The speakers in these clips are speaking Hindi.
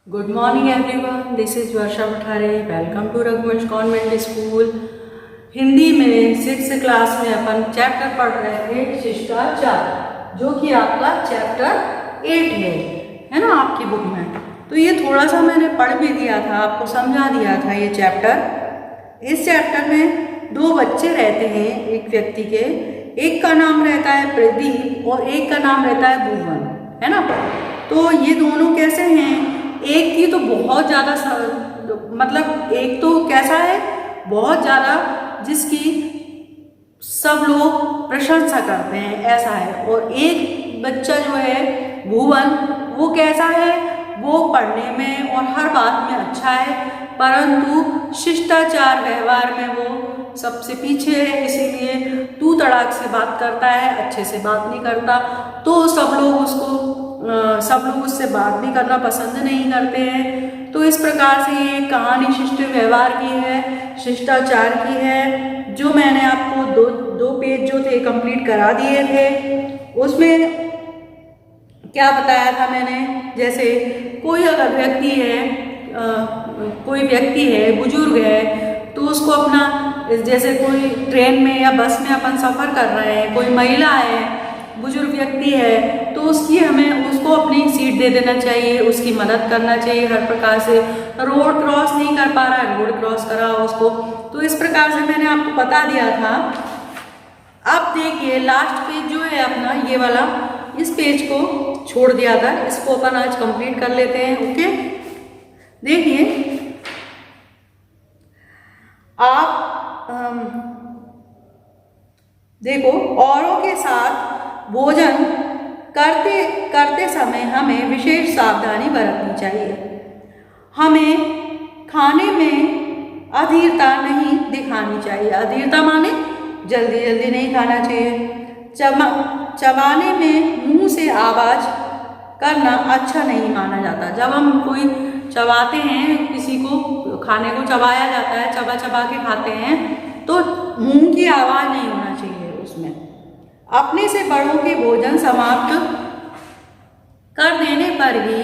Good morning everyone, this is Varsha Pathare. Welcome to Raghuvansh convent school. Hindi में 6th क्लास में अपन चैप्टर पढ़ रहे थे शिष्टाचार, जो कि आपका चैप्टर 8 है ना आपकी बुक में। तो ये थोड़ा सा मैंने पढ़ भी दिया था, आपको समझा दिया था ये चैप्टर। इस चैप्टर में 2 बच्चे रहते हैं एक व्यक्ति के, एक का नाम रहता है प्रदीप और एक का नाम रहता है भुवन, है ना। तो ये दोनों कैसे हैं, एक की तो बहुत ज़्यादा मतलब एक तो कैसा है, बहुत ज़्यादा जिसकी सब लोग प्रशंसा करते हैं ऐसा है। और एक बच्चा जो है भुवन, वो कैसा है, वो पढ़ने में और हर बात में अच्छा है, परंतु शिष्टाचार व्यवहार में वो सबसे पीछे है। इसीलिए तू तड़ाक से बात करता है, अच्छे से बात नहीं करता। तो सब लोग उससे बात भी करना पसंद नहीं करते हैं। तो इस प्रकार से ये कहानी शिष्ट व्यवहार की है, शिष्टाचार की है, जो मैंने आपको दो पेज जो थे कंप्लीट करा दिए थे। उसमें क्या बताया था मैंने, जैसे कोई अगर व्यक्ति है बुजुर्ग है, तो उसको अपना, जैसे कोई ट्रेन में या बस में अपन सफ़र कर रहे हैं, कोई महिला है, बुजुर्ग व्यक्ति है, तो हमें उसको अपनी सीट दे देना चाहिए, उसकी मदद करना चाहिए हर प्रकार से। रोड क्रॉस नहीं कर पा रहा है, रोड क्रॉस कराओ उसको। तो इस प्रकार से मैंने आपको बता दिया था। अब देखिए लास्ट पेज जो है अपना ये वाला, इस पेज को छोड़ दिया था, इसको अपन आज कंप्लीट कर लेते हैं। ओके, देखिए आप देखो, औरों के साथ भोजन करते समय हमें विशेष सावधानी बरतनी चाहिए। हमें खाने में अधीरता नहीं दिखानी चाहिए। अधीरता माने जल्दी जल्दी नहीं खाना चाहिए। चबाने में मुंह से आवाज करना अच्छा नहीं माना जाता। जब हम कोई चबाते हैं, किसी को खाने को चबाया जाता है, चबा चबा के खाते हैं, तो मुंह की आवाज नहीं होना चाहिए उसमें। अपने से बड़ों के भोजन समाप्त कर देने पर ही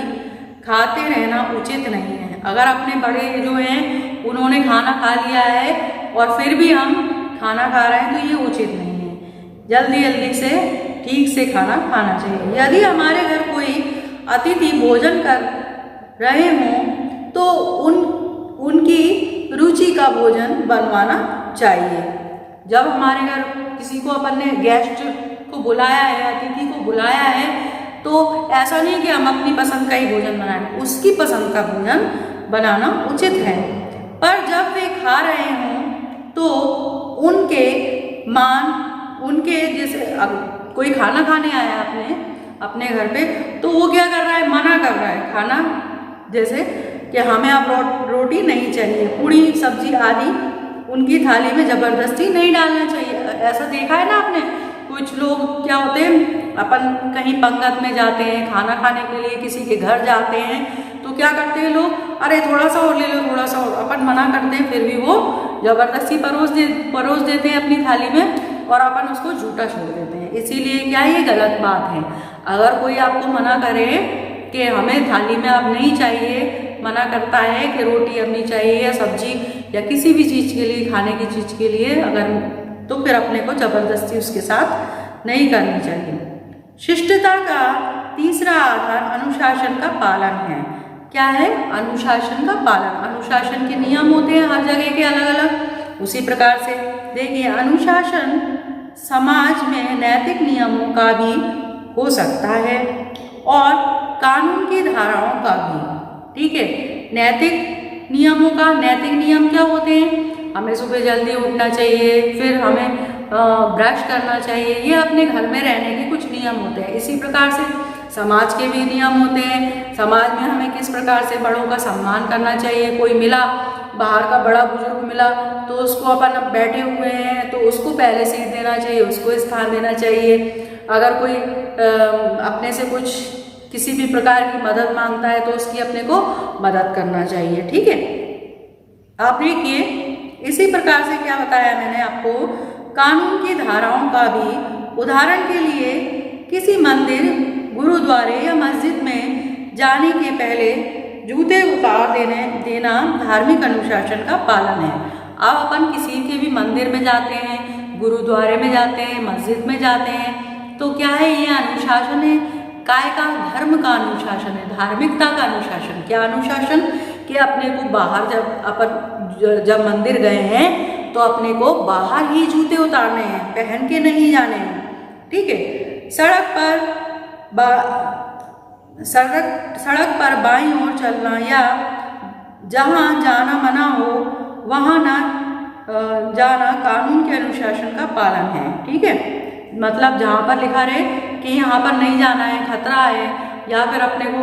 खाते रहना उचित नहीं है। अगर अपने बड़े जो हैं उन्होंने खाना खा लिया है और फिर भी हम खाना खा रहे हैं, तो ये उचित नहीं है। जल्दी जल्दी से ठीक से खाना खाना चाहिए। यदि हमारे घर कोई अतिथि भोजन कर रहे हों, तो उनकी रुचि का भोजन बनवाना चाहिए। जब हमारे घर किसी को अपन ने गेस्ट को बुलाया है, अतिथि को बुलाया है, तो ऐसा नहीं कि हम अपनी पसंद का ही भोजन बनाएं, उसकी पसंद का भोजन बनाना उचित है। पर जब वे खा रहे हों, तो उनके जैसे अब कोई खाना खाने आया अपने घर पे, तो वो क्या कर रहा है, मना कर रहा है खाना, जैसे कि हमें अब रोटी नहीं चाहिए, पूड़ी सब्जी आदि उनकी थाली में जबरदस्ती नहीं डालना चाहिए। ऐसा देखा है ना आपने, कुछ लोग क्या होते हैं, अपन कहीं पंगत में जाते हैं खाना खाने के लिए, किसी के घर जाते हैं, तो क्या करते हैं लोग, अरे थोड़ा सा और ले लो, थोड़ा सा और। अपन मना करते हैं, फिर भी वो जबरदस्ती परोस देते हैं अपनी थाली में, और अपन उसको झूठा छोड़ देते हैं। इसीलिए क्या ये गलत बात है। अगर कोई आपको मना करे कि हमें थाली में अब नहीं चाहिए, मना करता है कि रोटी अब नहीं चाहिए या सब्जी या किसी भी चीज़ के लिए, खाने की चीज़ के लिए, अगर तो फिर अपने को जबरदस्ती उसके साथ नहीं करनी चाहिए। शिष्टता का तीसरा आधार अनुशासन का पालन है। क्या है? अनुशासन का पालन। अनुशासन के नियम होते हैं हर जगह के अलग अलग। उसी प्रकार से देखिए, अनुशासन समाज में नैतिक नियमों का भी हो सकता है और कानून की धाराओं का भी। ठीक है, नैतिक नियमों का, नैतिक नियम क्या होते हैं, हमें सुबह जल्दी उठना चाहिए, फिर हमें ब्रश करना चाहिए, ये अपने घर में रहने के कुछ नियम होते हैं। इसी प्रकार से समाज के भी नियम होते हैं। समाज में हमें किस प्रकार से बड़ों का सम्मान करना चाहिए। कोई मिला, बाहर का बड़ा बुजुर्ग मिला, तो उसको अपन अब बैठे हुए हैं तो उसको पहले सीट देना चाहिए, उसको स्थान देना चाहिए। अगर कोई अपने से कुछ किसी भी प्रकार की मदद मांगता है, तो उसकी अपने को मदद करना चाहिए। ठीक है, आप देखिए इसी प्रकार से क्या बताया मैंने आपको, कानून की धाराओं का भी। उदाहरण के लिए किसी मंदिर, गुरुद्वारे या मस्जिद में जाने के पहले जूते उतार देना धार्मिक अनुशासन का पालन है। अब अपन किसी के भी मंदिर में जाते हैं, गुरुद्वारे में जाते हैं, मस्जिद में जाते हैं, तो क्या है, ये अनुशासन है, काय का, धर्म का अनुशासन है, धार्मिकता का अनुशासन। क्या अनुशासन कि अपने को बाहर जब मंदिर गए हैं तो अपने को बाहर ही जूते उतारने हैं, पहन के नहीं जाने हैं, ठीक है। सड़क पर बाईं ओर चलना या जहाँ जाना मना हो वहाँ ना जाना कानून के अनुशासन का पालन है, ठीक है। मतलब जहाँ पर लिखा रहे कि यहाँ पर नहीं जाना है, खतरा है, या फिर अपने को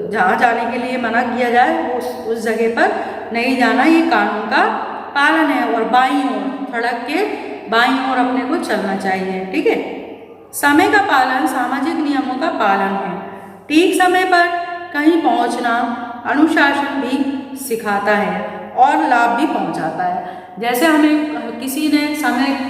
जहाँ जाने के लिए मना किया जाए उस जगह पर नहीं जाना, ये कानून का पालन है। और बाईं ओर, सड़क के बाईं ओर अपने को चलना चाहिए, ठीक है। समय का पालन सामाजिक नियमों का पालन है। ठीक समय पर कहीं पहुँचना अनुशासन भी सिखाता है और लाभ भी पहुँचाता है। जैसे हमें किसी ने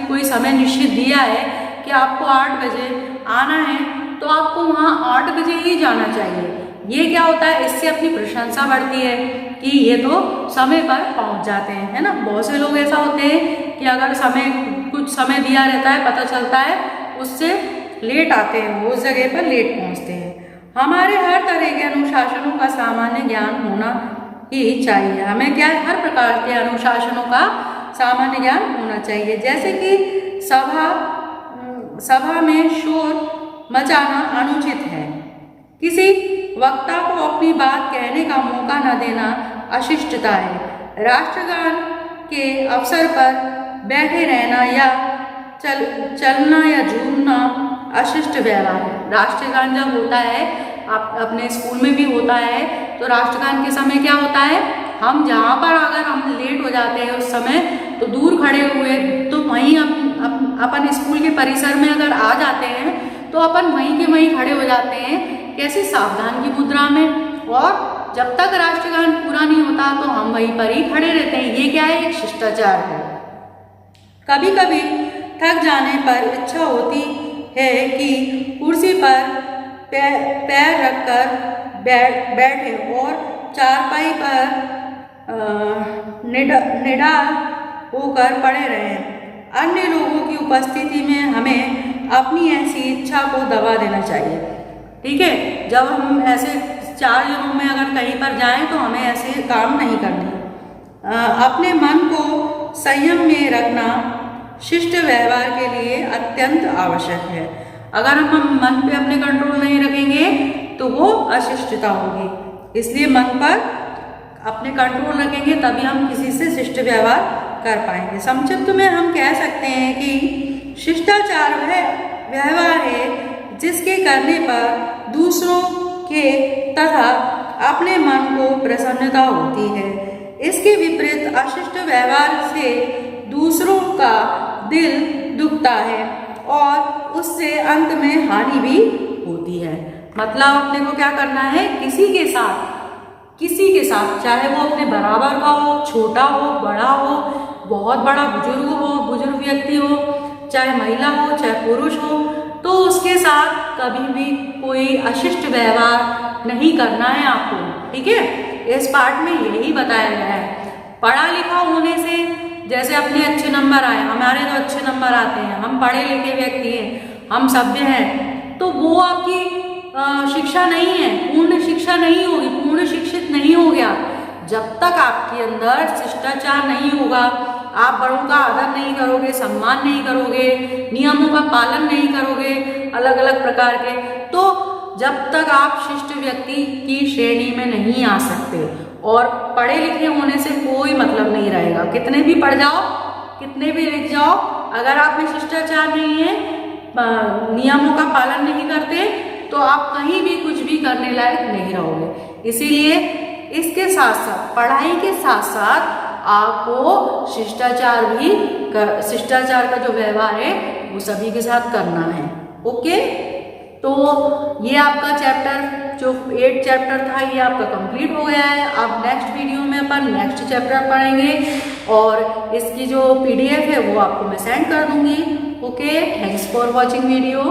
कोई समय निश्चित दिया है कि आपको 8 बजे आना है, तो आपको वहाँ 8 बजे ही जाना चाहिए। ये क्या होता है, इससे अपनी प्रशंसा बढ़ती है कि ये तो समय पर पहुँच जाते हैं, है ना। बहुत से लोग ऐसा होते हैं कि अगर कुछ समय दिया रहता है, पता चलता है, उससे लेट आते हैं, वो उस जगह पर लेट पहुँचते हैं। हमारे हर तरह के अनुशासनों का सामान्य ज्ञान होना ही चाहिए। हमें क्या है, हर प्रकार के अनुशासनों का सामान्य ज्ञान होना चाहिए। जैसे कि सभा में शोर मचाना अनुचित है, किसी वक्ता को अपनी बात कहने का मौका न देना अशिष्टता है, राष्ट्रगान के अवसर पर बैठे रहना या चलना या झूमना अशिष्ट व्यवहार है। राष्ट्रगान जब होता है, अपने स्कूल में भी होता है, तो राष्ट्रगान के समय क्या होता है, हम जहाँ पर अगर हम लेट हो जाते हैं उस समय, तो दूर खड़े हुए, तो वहीं अपन स्कूल के परिसर में अगर आ जाते हैं तो अपन वहीं के वहीं खड़े हो जाते हैं, कैसे, सावधान की मुद्रा में। और जब तक राष्ट्रगान पूरा नहीं होता तो हम वहीं पर ही खड़े रहते हैं। ये क्या है, एक शिष्टाचार है। कभी कभी थक जाने पर इच्छा होती है कि कुर्सी पर पैर रखकर बैठे और चारपाई पर निडाल होकर पड़े रहें। अन्य लोगों की उपस्थिति में हमें अपनी ऐसी इच्छा को दबा देना चाहिए, ठीक है। जब हम ऐसे 4 जनों में अगर कहीं पर जाएं तो हमें ऐसे काम नहीं करने। अपने मन को संयम में रखना शिष्ट व्यवहार के लिए अत्यंत आवश्यक है। अगर हम मन पे अपने कंट्रोल नहीं रखेंगे तो वो अशिष्टता होगी। इसलिए मन पर अपने कंट्रोल रखेंगे तभी हम किसी से शिष्ट व्यवहार कर पाएंगे। संक्षिप्त में हम कह सकते हैं कि शिष्टाचार वह व्यवहार है जिसके करने पर दूसरों के तथा अपने मन को प्रसन्नता होती है। इसके विपरीत अशिष्ट व्यवहार से दूसरों का दिल दुखता है और उससे अंत में हानि भी होती है। मतलब अपने को क्या करना है, किसी के साथ चाहे वो अपने बराबर का हो, छोटा हो, बड़ा हो, बहुत बड़ा बुजुर्ग व्यक्ति हो, चाहे महिला हो, चाहे पुरुष हो, तो उसके साथ कभी भी कोई अशिष्ट व्यवहार नहीं करना है आपको, ठीक है। इस पार्ट में यही बताया गया है। पढ़ा लिखा होने से, जैसे अपने अच्छे नंबर आए, हमारे तो अच्छे नंबर आते हैं, हम पढ़े लिखे व्यक्ति हैं, हम सभ्य हैं, तो वो आपकी शिक्षा नहीं है, पूर्ण शिक्षा नहीं होगी, पूर्ण शिक्षित नहीं हो गया जब तक आपके अंदर शिष्टाचार नहीं होगा। आप बड़ों का आदर नहीं करोगे, सम्मान नहीं करोगे, नियमों का पालन नहीं करोगे अलग अलग प्रकार के, तो जब तक आप शिष्ट व्यक्ति की श्रेणी में नहीं आ सकते। और पढ़े लिखे होने से कोई मतलब नहीं रहेगा, कितने भी पढ़ जाओ, कितने भी लिख जाओ, अगर आप में शिष्टाचार नहीं है, नियमों का पालन नहीं करते, तो आप कहीं भी कुछ भी करने लायक नहीं रहोगे। इसीलिए इसके साथ साथ, पढ़ाई के साथ साथ आपको शिष्टाचार का जो व्यवहार है वो सभी के साथ करना है। ओके, तो ये आपका चैप्टर जो 8 चैप्टर था ये आपका कंप्लीट हो गया है। अब नेक्स्ट वीडियो में अपन नेक्स्ट चैप्टर पढ़ेंगे और इसकी जो PDF है वो आपको मैं सेंड कर दूंगी। Okay, thanks for watching video.